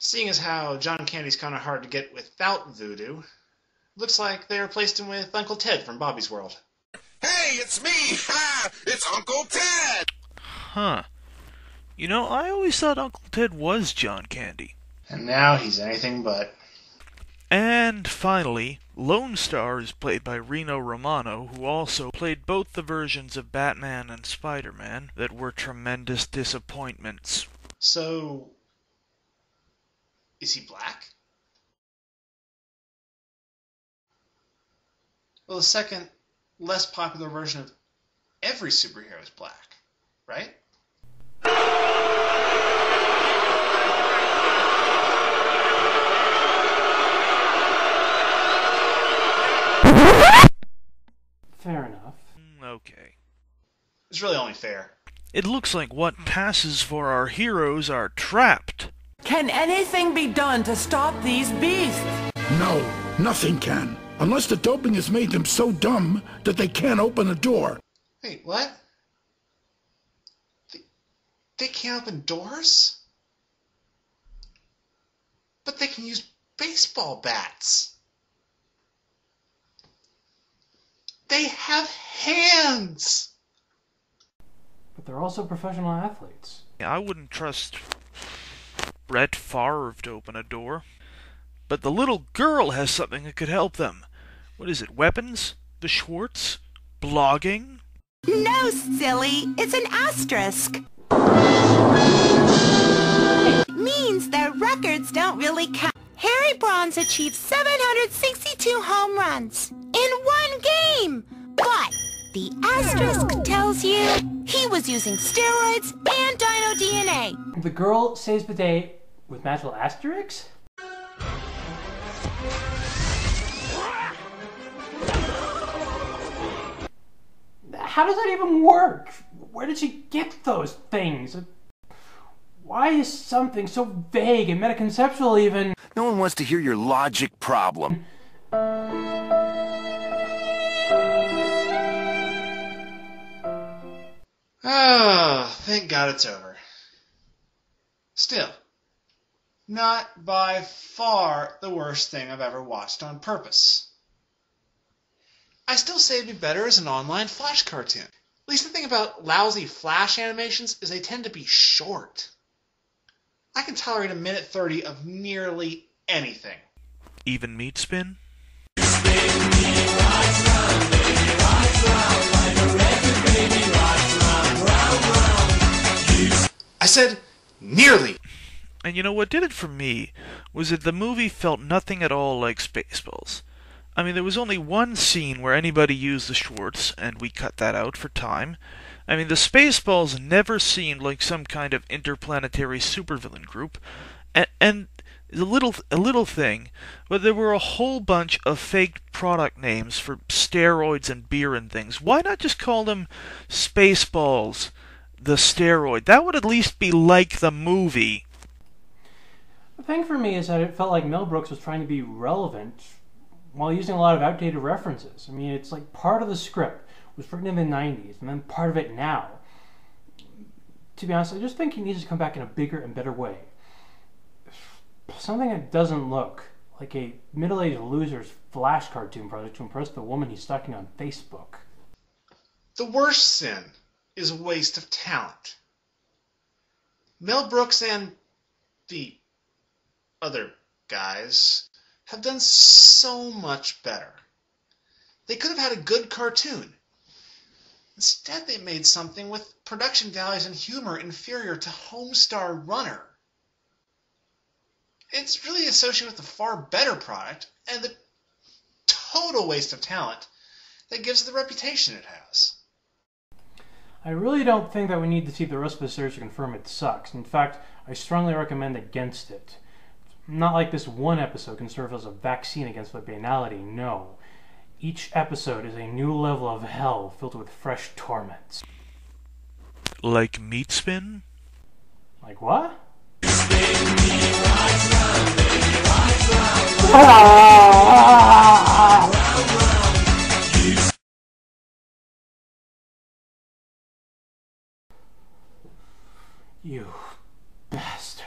Seeing as how John Candy's kind of hard to get without voodoo, looks like they replaced him with Uncle Ted from Bobby's World. Hey, it's me! Ha! It's Uncle Ted! Huh. You know, I always thought Uncle Ted was John Candy. And now he's anything but. And finally, Lone Star is played by Reno Romano, who also played both the versions of Batman and Spider-Man that were tremendous disappointments. So, is he black? Well, the second, less popular version of every superhero is black, right? Fair enough. Okay. It's really only fair. It looks like what passes for our heroes are trapped. Can anything be done to stop these beasts? No, nothing can. Unless the doping has made them so dumb that they can't open a door. Wait, what? They can't open doors? But they can use baseball bats. They have hands! But they're also professional athletes. I wouldn't trust Brett Favre to open a door. But the little girl has something that could help them. What is it, weapons? The Schwartz? Blogging? No, silly. It's an asterisk. Means their records don't really count. Harry Bronze achieved 762 home runs in one game. But the asterisk tells you he was using steroids and dino DNA. The girl saves the day with magical asterisks? How does that even work? Where did she get those things? Why is something so vague and metaconceptual even? No one wants to hear your logic problem. Oh, thank God it's over. Still, not by far the worst thing I've ever watched on purpose. I still say it'd be better as an online Flash cartoon. At least the thing about lousy Flash animations is they tend to be short. I can tolerate a minute 30 of nearly anything. Even meat spin? I said nearly. And you know what did it for me was that the movie felt nothing at all like Spaceballs. I mean, there was only one scene where anybody used the Schwartz, and we cut that out for time. I mean, the Spaceballs never seemed like some kind of interplanetary supervillain group, and a little thing, but there were a whole bunch of fake product names for steroids and beer and things. Why not just call them Spaceballs, the steroid? That would at least be like the movie. The thing for me is that it felt like Mel Brooks was trying to be relevant while using a lot of outdated references. I mean, it's like part of the script was written in the 90s, and then part of it now. To be honest, I just think he needs to come back in a bigger and better way. Something that doesn't look like a middle-aged loser's Flash cartoon project to impress the woman he's stalking on Facebook. The worst sin is a waste of talent. Mel Brooks and the other guys have done so much better. They could have had a good cartoon. Instead, they made something with production values and humor inferior to Homestar Runner. It's really associated with a far better product and the total waste of talent that gives it the reputation it has. I really don't think that we need to see the rest of the series to confirm it sucks. In fact, I strongly recommend against it. Not like this one episode can serve as a vaccine against the banality, no. Each episode is a new level of hell filled with fresh torments. Like meat spin? Like what? You bastard.